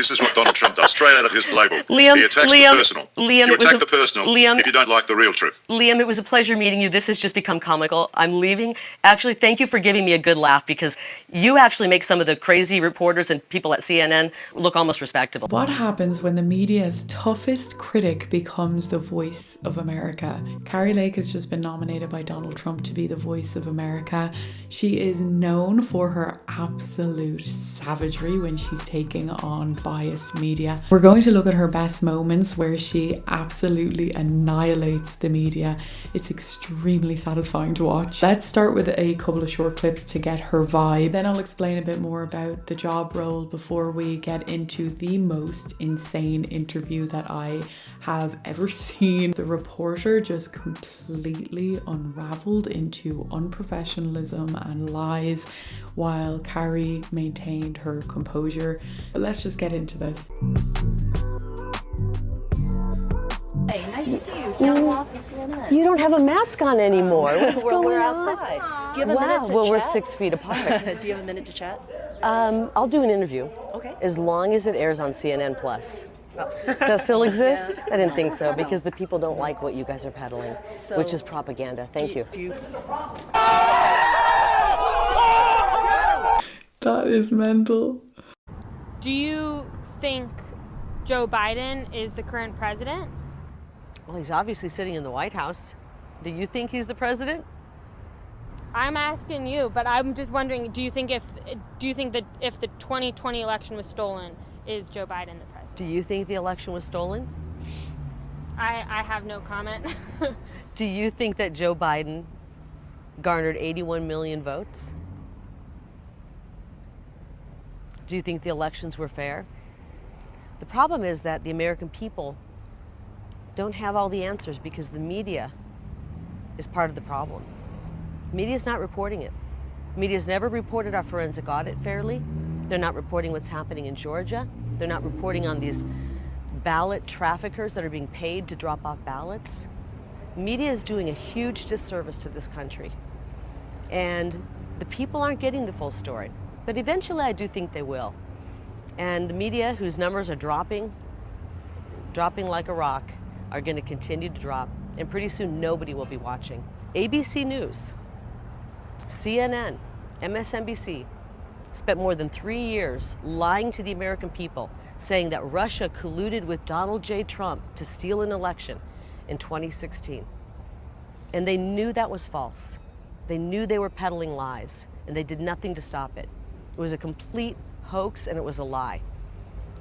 This is what Donald Trump does, straight out of his playbook. Liam, He attacks the personal. Liam, you attack the personal if you don't like the real truth. Liam, it was a pleasure meeting you. This has just become comical. I'm leaving. Actually, thank you for giving me a good laugh, because you actually make some of the crazy reporters and people at CNN look almost respectable. What happens when the media's toughest critic becomes the voice of America? Kari Lake has just been nominated by Donald Trump to be the voice of America. She is known for her absolute savagery when she's taking on biased media. We're going to look at her best moments where she absolutely annihilates the media. It's extremely satisfying to watch. Let's start with a couple of short clips to get her vibe. Then I'll explain a bit more about the job role before we get into the most insane interview that I have ever seen. The reporter just completely unraveled into unprofessionalism and lies while Kari maintained her composure. But let's just get into this. Hey, nice to see you. Count off and CNN. You don't have a mask on anymore. What's going we're on? outside. Do you have a minute to chat? Well, we're 6 feet apart. Do you have a minute to chat? I'll do an interview. Okay. As long as it airs on CNN Plus. Oh. Does that still exist? Yeah. I didn't think so, because the people don't like what you guys are peddling, which is propaganda. Thank you. That is mental. Do you think Joe Biden is the current president? Well, he's obviously sitting in the White House. Do you think he's the president? I'm asking you, but I'm just wondering, do you think that if the 2020 election was stolen, is Joe Biden the president? Do you think the election was stolen? I have no comment. Do you think that Joe Biden garnered 81 million votes? Do you think the elections were fair? The problem is that the American people don't have all the answers because the media is part of the problem. The media is not reporting it. The media's never reported our forensic audit fairly. They're not reporting what's happening in Georgia. They're not reporting on these ballot traffickers that are being paid to drop off ballots. Media is doing a huge disservice to this country. And the people aren't getting the full story. But eventually I do think they will. And the media, whose numbers are dropping like a rock, are going to continue to drop. And pretty soon nobody will be watching. ABC News, CNN, MSNBC spent more than 3 years lying to the American people, saying that Russia colluded with Donald J. Trump to steal an election in 2016. And they knew that was false. They knew they were peddling lies, and they did nothing to stop it. It was a complete hoax, and it was a lie.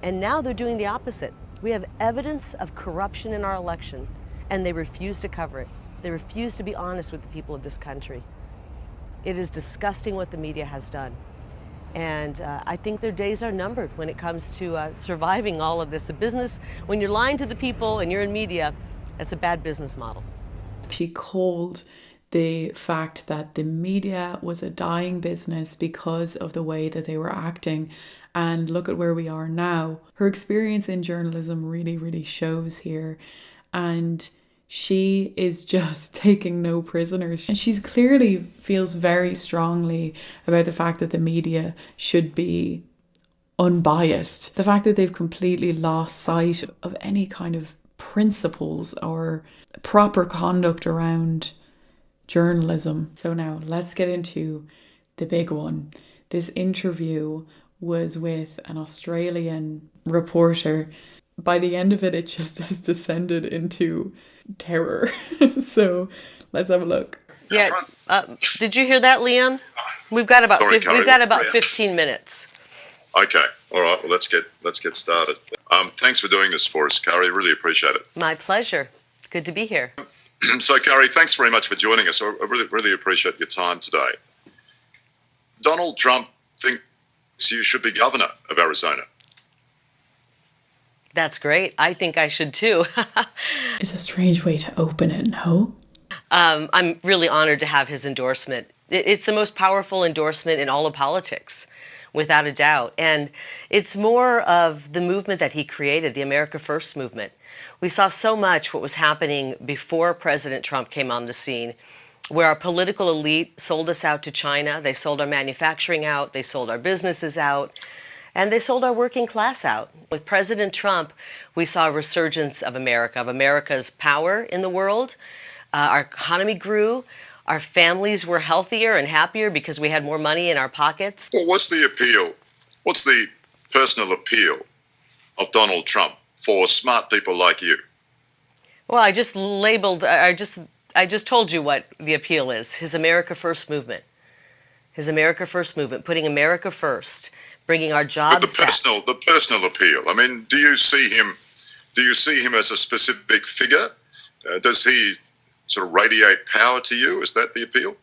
And now they're doing the opposite. We have evidence of corruption in our election, and they refuse to cover it. They refuse to be honest with the people of this country. It is disgusting what the media has done. And I think their days are numbered when it comes to surviving all of this. The business, when you're lying to the people and you're in media, that's a bad business model. She called the fact that the media was a dying business because of the way that they were acting. And look at where we are now. Her experience in journalism really, really shows here. And she is just taking no prisoners. And she clearly feels very strongly about the fact that the media should be unbiased. The fact that they've completely lost sight of any kind of principles or proper conduct around journalism. So now let's get into the big one. This interview was with an Australian reporter. By the end of it, it just has descended into terror. So let's have a look. Yeah. Did you hear that, Liam? We've got about 15 minutes. Okay. All right. Well, let's get started. Thanks for doing this for us, Kari. Really appreciate it. My pleasure. Good to be here. So, Kari, thanks very much for joining us. I really appreciate your time today. Donald Trump thinks you should be governor of Arizona. That's great. I think I should too. It's a strange way to open it, no? I'm really honored to have his endorsement. It's the most powerful endorsement in all of politics, without a doubt. And it's more of the movement that he created, the America First movement. We saw so much what was happening before President Trump came on the scene, where our political elite sold us out to China. They sold our manufacturing out. They sold our businesses out. And they sold our working class out. With President Trump, we saw a resurgence of America, of America's power in the world. Our economy grew. Our families were healthier and happier because we had more money in our pockets. Well, what's the appeal? What's the personal appeal of Donald Trump for smart people like you? Well, I just told you what the appeal is. His America First movement. His America First movement, putting America first, bringing our jobs But the personal appeal. I mean, do you see him as a specific figure? Does he sort of radiate power to you? Is that the appeal?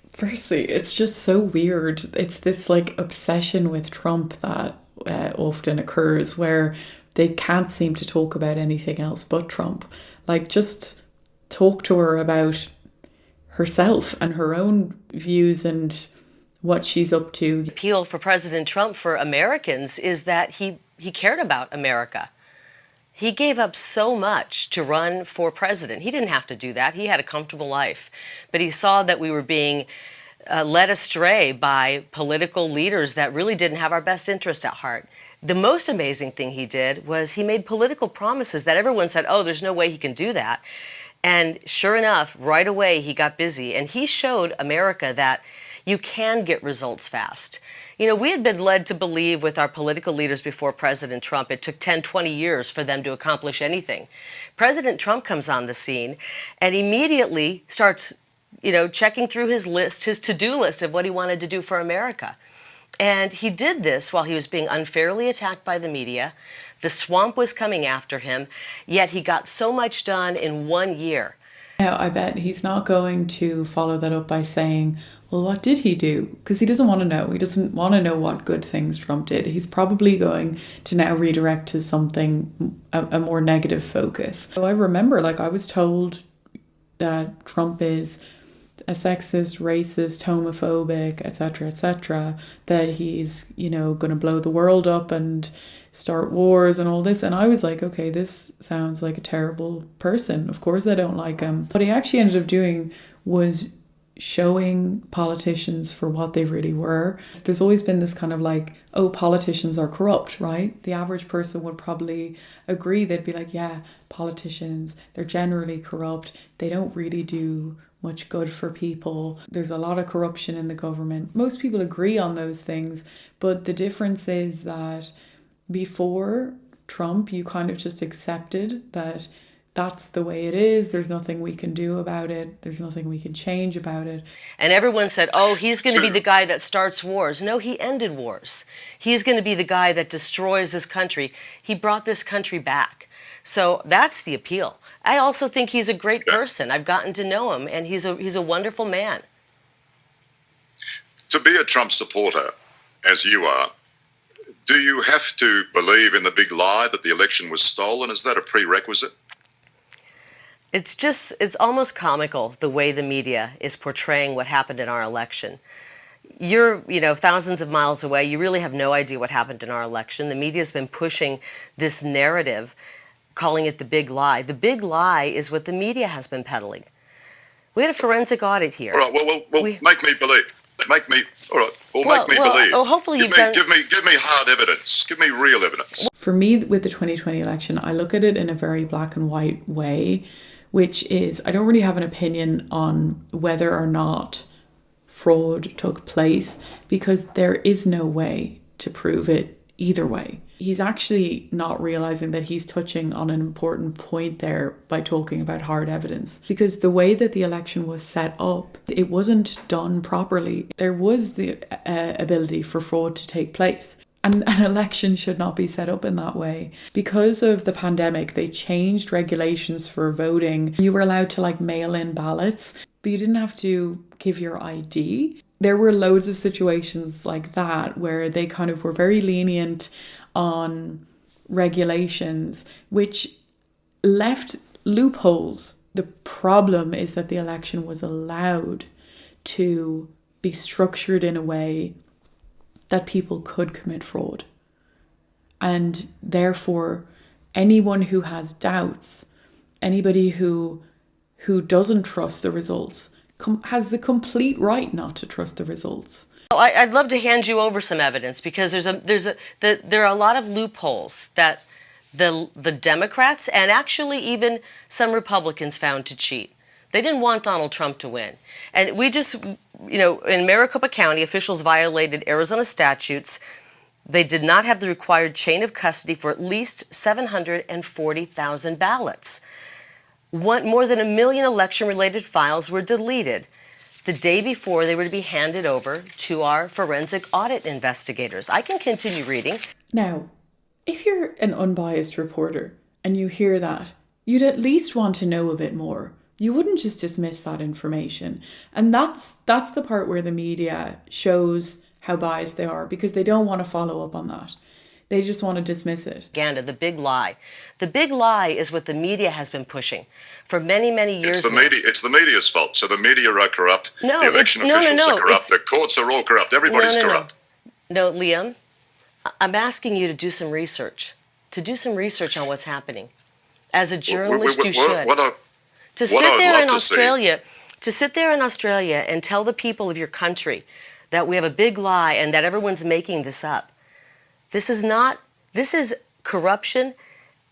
Firstly, it's just so weird. It's this like obsession with Trump that often occurs where they can't seem to talk about anything else but Trump. Like, just talk to her about herself and her own views and what she's up to. The appeal for President Trump for Americans is that he cared about America. He gave up so much to run for president. He didn't have to do that. He had a comfortable life. But he saw that we were being led astray by political leaders that really didn't have our best interest at heart. The most amazing thing he did was he made political promises that everyone said, oh, there's no way he can do that. And sure enough, right away, he got busy. And he showed America that you can get results fast. You know, we had been led to believe with our political leaders before President Trump, it took 10, 20 years for them to accomplish anything. President Trump comes on the scene and immediately starts, checking through his list, his to-do list of what he wanted to do for America. And he did this while he was being unfairly attacked by the media. The swamp was coming after him, yet he got so much done in 1 year. Now, I bet he's not going to follow that up by saying, well, what did he do? Because he doesn't want to know. He doesn't want to know what good things Trump did. He's probably going to now redirect to something, a more negative focus. So I remember, I was told that Trump is a sexist, racist, homophobic, etc., that he's, going to blow the world up and start wars and all this. And I was like, okay, this sounds like a terrible person. Of course I don't like him. What he actually ended up doing was showing politicians for what they really were. There's always been this kind of politicians are corrupt, right? The average person would probably agree. They'd be like, yeah, politicians, they're generally corrupt. They don't really do much good for people. There's a lot of corruption in the government. Most people agree on those things, but the difference is that before Trump, you kind of just accepted that that's the way it is. There's nothing we can do about it. There's nothing we can change about it. And everyone said, oh, he's going to be the guy that starts wars. No, he ended wars. He's going to be the guy that destroys this country. He brought this country back. So that's the appeal. I also think he's a great person. I've gotten to know him, and he's a wonderful man. To be a Trump supporter, as you are, do you have to believe in the big lie that the election was stolen? Is that a prerequisite? It's almost comical the way the media is portraying what happened in our election. You're, thousands of miles away. You really have no idea what happened in our election. The media's been pushing this narrative, calling it the big lie. The big lie is what the media has been peddling. We had a forensic audit here. All right, well, make me believe. Make me believe. Oh, hopefully give me hard evidence. Give me real evidence. For me, with the 2020 election, I look at it in a very black and white way, which is I don't really have an opinion on whether or not fraud took place because there is no way to prove it either way. He's actually not realizing that he's touching on an important point there by talking about hard evidence. Because the way that the election was set up, it wasn't done properly. There was the ability for fraud to take place. And an election should not be set up in that way. Because of the pandemic, they changed regulations for voting. You were allowed to mail in ballots, but you didn't have to give your ID. There were loads of situations like that where they kind of were very lenient on regulations, which left loopholes. The problem is that the election was allowed to be structured in a way that people could commit fraud. And therefore, anyone who has doubts, anybody who doesn't trust the results, has the complete right not to trust the results. I'd love to hand you over some evidence because there are a lot of loopholes that the Democrats and actually even some Republicans found to cheat. They didn't want Donald Trump to win. And we just, in Maricopa County, officials violated Arizona statutes. They did not have the required chain of custody for at least 740,000 ballots. More than 1 million election-related files were deleted the day before they were to be handed over to our forensic audit investigators. I can continue reading. Now, if you're an unbiased reporter and you hear that, you'd at least want to know a bit more. You wouldn't just dismiss that information. And that's the part where the media shows how biased they are, because they don't want to follow up on that. They just want to dismiss it. Propaganda, the big lie. The big lie is what the media has been pushing for many, many years. It's the media's fault. So the media are corrupt. No, the election officials are corrupt. The courts are all corrupt. Everybody's corrupt. No, Liam, I'm asking you to do some research. To do some research on what's happening. As a journalist, you should. To sit there in Australia and tell the people of your country that we have a big lie and that everyone's making this up. This is corruption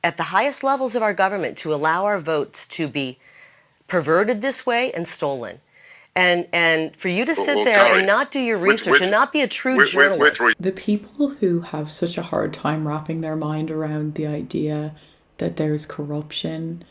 at the highest levels of our government to allow our votes to be perverted this way and stolen. And for you to sit there Kari, and not do your research and not be a true journalist. The people who have such a hard time wrapping their mind around the idea that there's corruption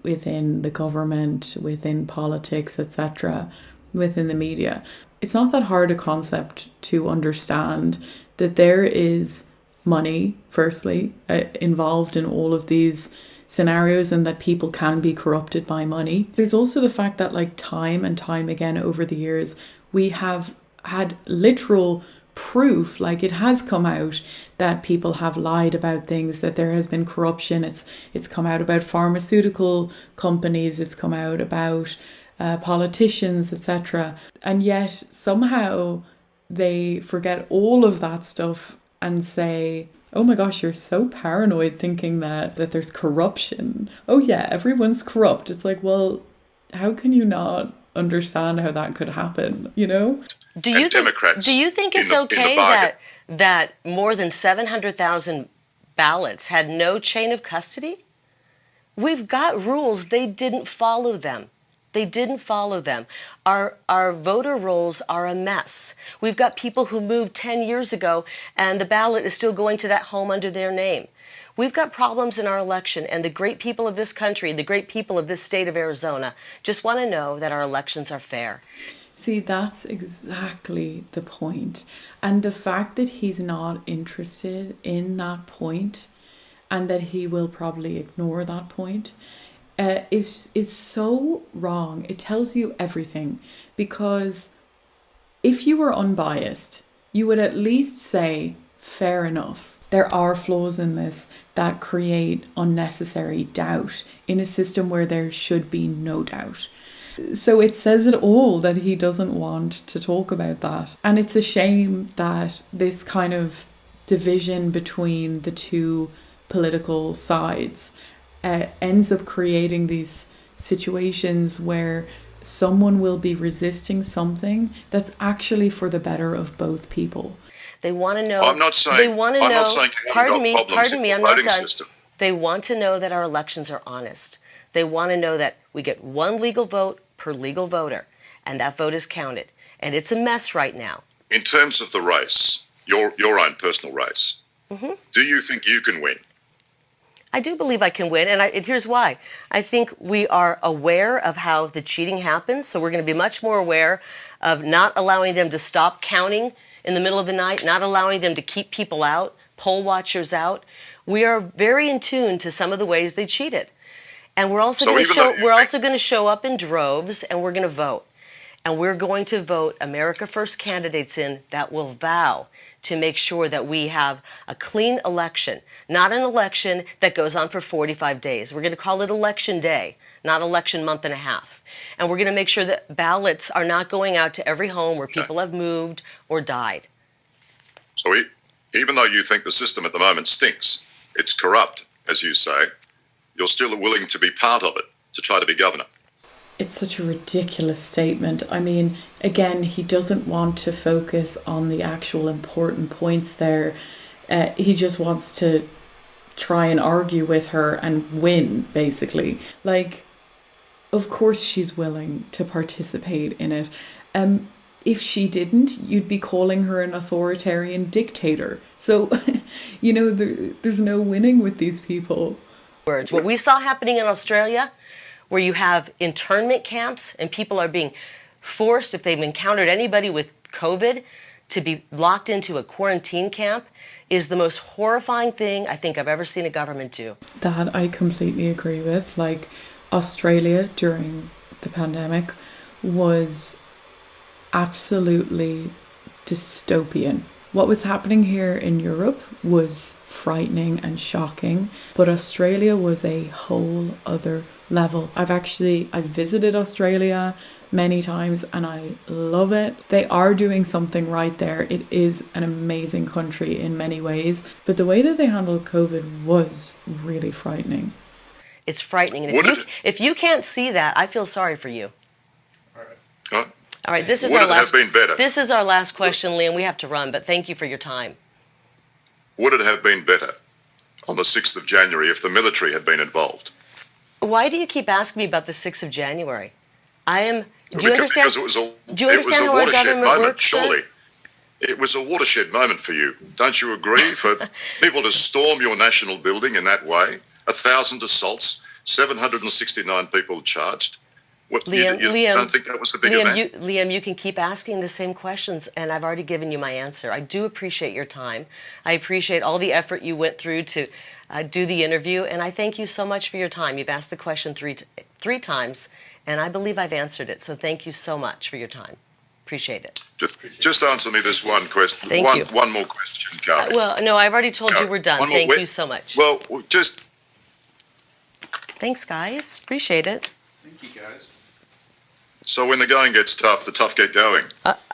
within the government, within politics, etc., within the media, it's not that hard a concept to understand that there is money, firstly, involved in all of these scenarios, and that people can be corrupted by money. There's also the fact that, like, time and time again over the years, we have had literal proof, like it has come out that people have lied about things, that there has been corruption. It's come out about pharmaceutical companies, it's come out about politicians, etc. And yet somehow they forget all of that stuff and say, oh my gosh, you're so paranoid thinking that there's corruption. Oh yeah, everyone's corrupt. It's like, well, how can you not understand how that could happen, Do you think it's okay that more than 700,000 ballots had no chain of custody? We've got rules. They didn't follow them. Our voter rolls are a mess. We've got people who moved 10 years ago and the ballot is still going to that home under their name. We've got problems in our election, and the great people of this country, the great people of this state of Arizona, just want to know that our elections are fair. See, that's exactly the point. And the fact that he's not interested in that point, and that he will probably ignore that point, is so wrong. It tells you everything. Because if you were unbiased, you would at least say, fair enough. There are flaws in this that create unnecessary doubt in a system where there should be no doubt. So it says it all that he doesn't want to talk about that. And it's a shame that this kind of division between the two political sides ends up creating these situations where someone will be resisting something that's actually for the better of both people. They want to know. I'm not saying. They want to know. Pardon me. I'm not done. System. They want to know that our elections are honest. They want to know that we get one legal vote per legal voter, and that vote is counted. And it's a mess right now. In terms of the race, your own personal race, do you think you can win? I do believe I can win, and here's why. I think we are aware of how the cheating happens, so we're going to be much more aware of not allowing them to stop counting in the middle of the night, not allowing them to keep people out, poll watchers out. We are very in tune to some of the ways they cheated. And we're also going to show up in droves, and we're going to vote. And we're going to vote America First candidates in that will vow to make sure that we have a clean election, not an election that goes on for 45 days. We're going to call it Election Day, not election month and a half. And we're going to make sure that ballots are not going out to every home where people have moved or died. So even though you think the system at the moment stinks, it's corrupt, as you say, you're still willing to be part of it, to try to be governor. It's such a ridiculous statement. I mean, Again, he doesn't want to focus on the actual important points there. He just wants to try and argue with her and win, basically. Like, of course she's willing to participate in it. If she didn't, you'd be calling her an authoritarian dictator. So, there's no winning with these people. Words. What we saw happening in Australia, where you have internment camps and people are being forced, if they've encountered anybody with COVID, to be locked into a quarantine camp, is the most horrifying thing I think I've ever seen a government do. That I completely agree with. Like, Australia during the pandemic was absolutely dystopian. What was happening here in Europe was frightening and shocking, but Australia was a whole other level. I've visited Australia many times and I love it. They are doing something right there. It is an amazing country in many ways, but the way that they handled COVID was really frightening. It's frightening. And if you can't see that, I feel sorry for you. All right, this is Would our it last. have been better? This is our last question, Liam. We have to run, but thank you for your time. Would it have been better on the 6th of January if the military had been involved? Why do you keep asking me about the 6th of January? Do you understand? Because it was a how our watershed government moment, works, surely. sir? It was a watershed moment for you. Don't you agree? For people to storm your national building in that way, 1,000 assaults, 769 people charged. Liam, you don't think that was a big event? Liam, you can keep asking the same questions, and I've already given you my answer. I do appreciate your time. I appreciate all the effort you went through to do the interview, and I thank you so much for your time. You've asked the question three times, and I believe I've answered it. So thank you so much for your time. Appreciate it. Just answer me this one question. Thank you. One more question, Kari. Well, no, I've already told you we're done. Thank you so much. Well, just... Thanks, guys. Appreciate it. Thank you, guys. So when the going gets tough, the tough get going.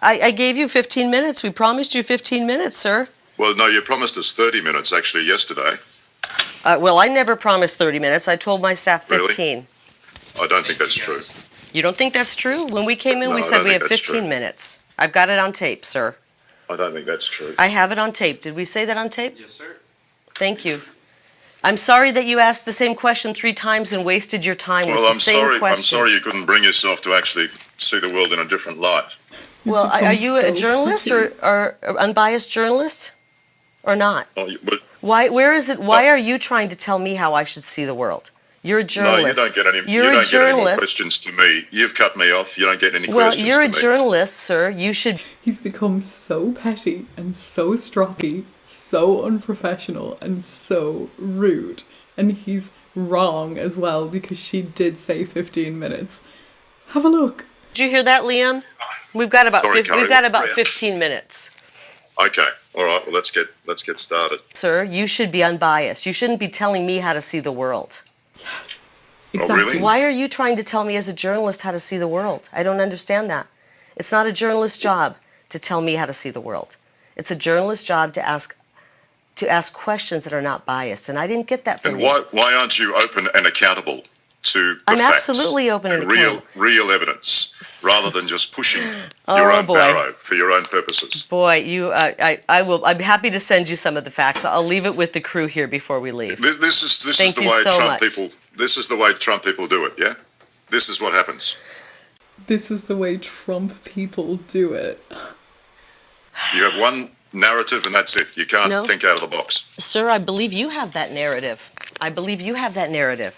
I gave you 15 minutes. We promised you 15 minutes, sir. Well, no, you promised us 30 minutes, actually, yesterday. Well, I never promised 30 minutes. I told my staff 15. Really? I don't think that's true. You don't think that's true? When we came in, No, we I said don't we think have that's 15 true. minutes. I've got it on tape, sir. I don't think that's true. I have it on tape. Did we say that on tape? Yes, sir. Thank you. I'm sorry that you asked the same question 3 times and wasted your time with the same question. I'm sorry you couldn't bring yourself to actually see the world in a different light. Well, are you a journalist or unbiased journalist or not? But Why are you trying to tell me how I should see the world? You're a journalist. no, you don't get any. You're you a don't get any more journalist. questions to me. You've cut me off. You don't get any Well, questions to me. you're a journalist, sir. You should. He's become so petty and so stroppy, so unprofessional and so rude. And he's wrong as well because she did say 15 minutes. Have a look. Did you hear that, Liam? We've got about Sorry, Kari. 15 minutes. Okay. All right. Well, let's get started. Sir, you should be unbiased. You shouldn't be telling me how to see the world. Yes. Oh, Exactly. really? Why are you trying to tell me as a journalist how to see the world? I don't understand that. It's not a journalist's job to tell me how to see the world. It's a journalist's job to ask questions that are not biased, and I didn't get that from And you. why aren't you open and accountable to the I'm facts absolutely open and accountable. real evidence, rather than just pushing Oh, your own boy. barrow for your own purposes? Boy, I will. I'm happy to send you some of the facts. I'll leave it with the crew here before we leave. This is Thank the you way so Trump much. people. This is the way Trump people do it. Yeah, this is what happens. This is the way Trump people do it. You have one narrative, and that's it. You can't No. think out of the box. Sir, I believe you have that narrative. I believe you have that narrative.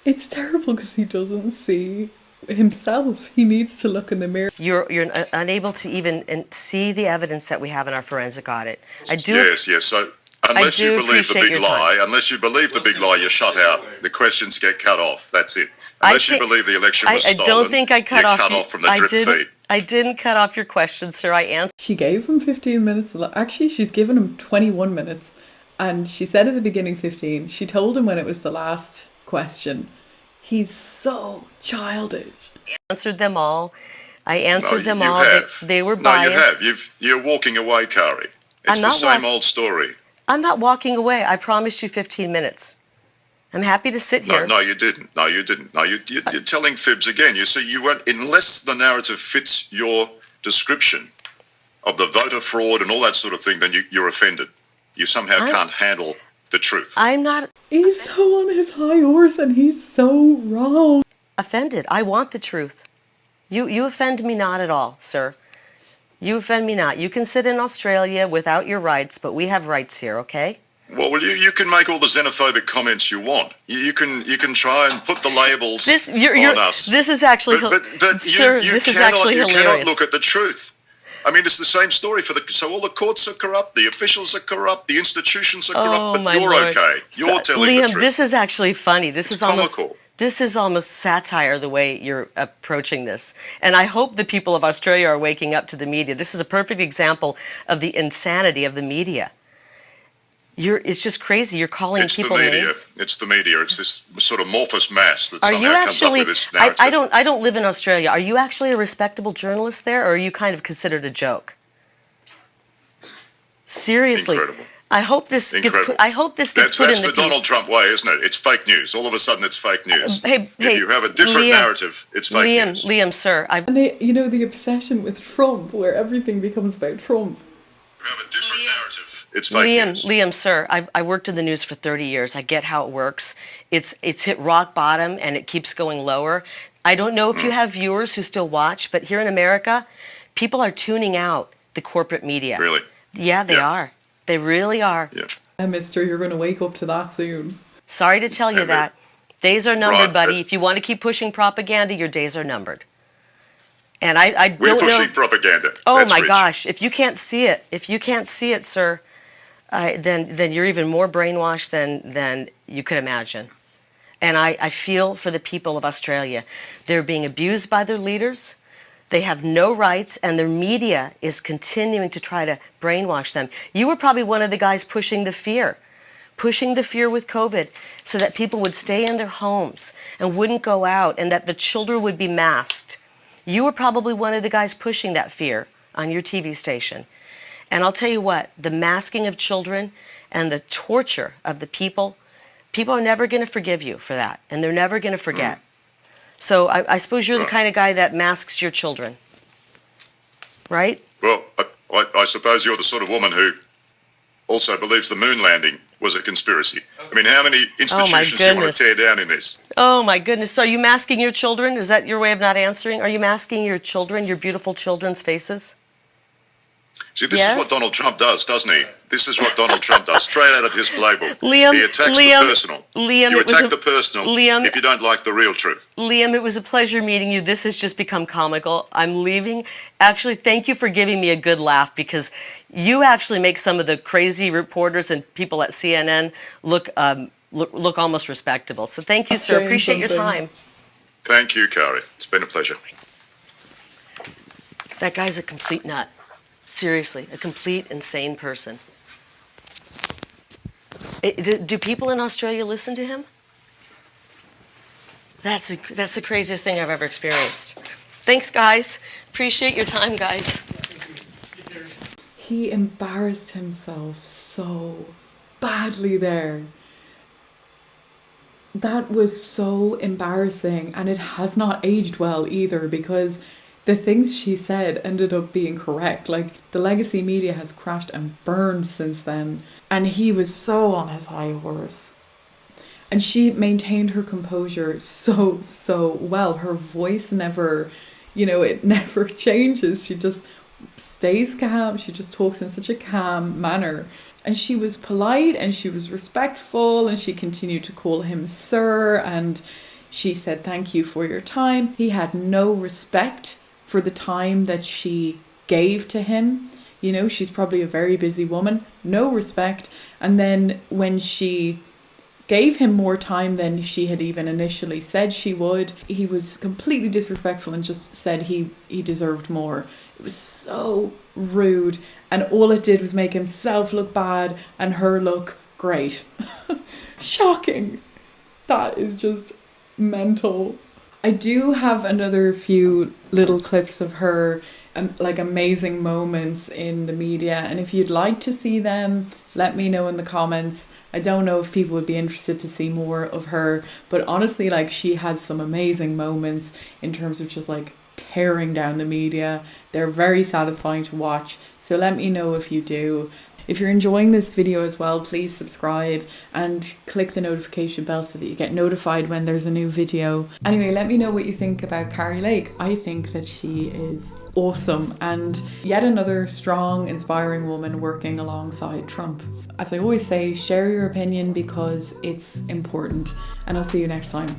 It's terrible because he doesn't see himself. He needs to look in the mirror. You're unable to even see the evidence that we have in our forensic audit. I do. Yes. So unless do you believe the appreciate big your time. lie, you're shut out. The questions get cut off. That's it. Unless you believe the election was stolen, I don't think I cut you're off. cut off from the drip feed. I didn't cut off your question, sir. I answered. She gave him 15 minutes. Actually, she's given him 21 minutes. And she said at the beginning 15. She told him when it was the last question. He's so childish. Answered them all. I answered them you all. have. They were No, biased. you have. You're walking away, Kari. It's I'm the not same old story. I'm not walking away. I promised you 15 minutes. I'm happy to sit No, here. no, you didn't. No, you didn't. No, you're telling fibs again. You see, you went, unless the narrative fits your description of the voter fraud and all that sort of thing, then you're offended. You somehow can't handle the truth. I'm not He's so on his high horse and he's so wrong. offended. I want the truth. You offend me not at all, sir. You offend me not. You can sit in Australia without your rights, but we have rights here, okay? Well, you can make all the xenophobic comments you want. You can try and put the labels on us. This is actually, but sir, this is actually hilarious. You cannot look at the truth. I mean, it's the same story so all the courts are corrupt, the officials are corrupt, the institutions are corrupt, but you're Lord. okay. You're telling Liam, the truth. this is actually funny. It's comical. This is almost satire, the way you're approaching this. And I hope the people of Australia are waking up to the media. This is a perfect example of the insanity of the media. It's just crazy. You're calling people names. It's the media. It's this sort of amorphous mass that somehow comes up with this narrative. I don't live in Australia. Are you actually a respectable journalist there, or are you kind of considered a joke? Seriously. Incredible. I hope this gets put in the piece. That's the Donald Trump way, isn't it? It's fake news. All of a sudden, it's fake news. If you have a different narrative, it's fake news. Liam, sir, And the obsession with Trump, where everything becomes about Trump. You have a different narrative. It's fake news. Liam, sir, I worked in the news for 30 years. I get how it works. It's hit rock bottom and it keeps going lower. I don't know if you have viewers who still watch, but here in America, people are tuning out the corporate media. Really? Yeah, they are. They really are. Yeah. Mister, you're going to wake up to that soon. Sorry to tell you that. Days are numbered, Right, buddy. If you want to keep pushing propaganda, your days are numbered. And I We're don't know. pushing propaganda. Oh That's my rich. gosh! If you can't see it, sir, then you're even more brainwashed than you could imagine. And I feel for the people of Australia. They're being abused by their leaders. They have no rights, and their media is continuing to try to brainwash them. You were probably one of the guys pushing the fear with COVID so that people would stay in their homes and wouldn't go out, and that the children would be masked. You were probably one of the guys pushing that fear on your TV station. And I'll tell you what, the masking of children and the torture of the people are never going to forgive you for that, and they're never going to forget. So I suppose you're the kind of guy that masks your children, right? Well, I suppose you're the sort of woman who also believes the moon landing was a conspiracy. I mean, how many institutions do you want to tear down in this? Oh, my goodness. So are you masking your children? Is that your way of not answering? Are you masking your children, your beautiful children's faces? See, this is what Donald Trump does, doesn't he? This is what Donald Trump does, straight out of his playbook. Liam, he attacks the personal. Liam, you attack the personal if you don't like the real truth. Liam, it was a pleasure meeting you. This has just become comical. I'm leaving. Actually, thank you for giving me a good laugh, because you actually make some of the crazy reporters and people at CNN look almost respectable. So thank you, sir. Appreciate your time. Thank you, Kari. It's been a pleasure. That guy's a complete nut. Seriously, a complete insane person. Do people in Australia listen to him? That's the craziest thing I've ever experienced. Thanks, guys. Appreciate your time, guys. He embarrassed himself so badly there. That was so embarrassing, and it has not aged well either, because the things she said ended up being correct. Like, the legacy media has crashed and burned since then. And he was so on his high horse. And she maintained her composure so well. Her voice never, it never changes. She just stays calm. She just talks in such a calm manner. And she was polite and she was respectful, and she continued to call him sir. And she said, "Thank you for your time." He had no respect for the time that she gave to him. She's probably a very busy woman. No respect. And then when she gave him more time than she had even initially said she would, he was completely disrespectful and just said he deserved more. It was so rude. And all it did was make himself look bad and her look great. Shocking. That is just mental. I do have another few little clips of her, like amazing moments in the media. And if you'd like to see them, Let me know in the comments. I don't know if people would be interested to see more of her, but honestly, like, she has some amazing moments in terms of just like tearing down the media. They're very satisfying to watch. So let me know if you do. If you're enjoying this video as well, please subscribe and click the notification bell so that you get notified when there's a new video. Anyway, let me know what you think about Kari Lake. I think that she is awesome and yet another strong, inspiring woman working alongside Trump. As I always say, share your opinion because it's important, and I'll see you next time.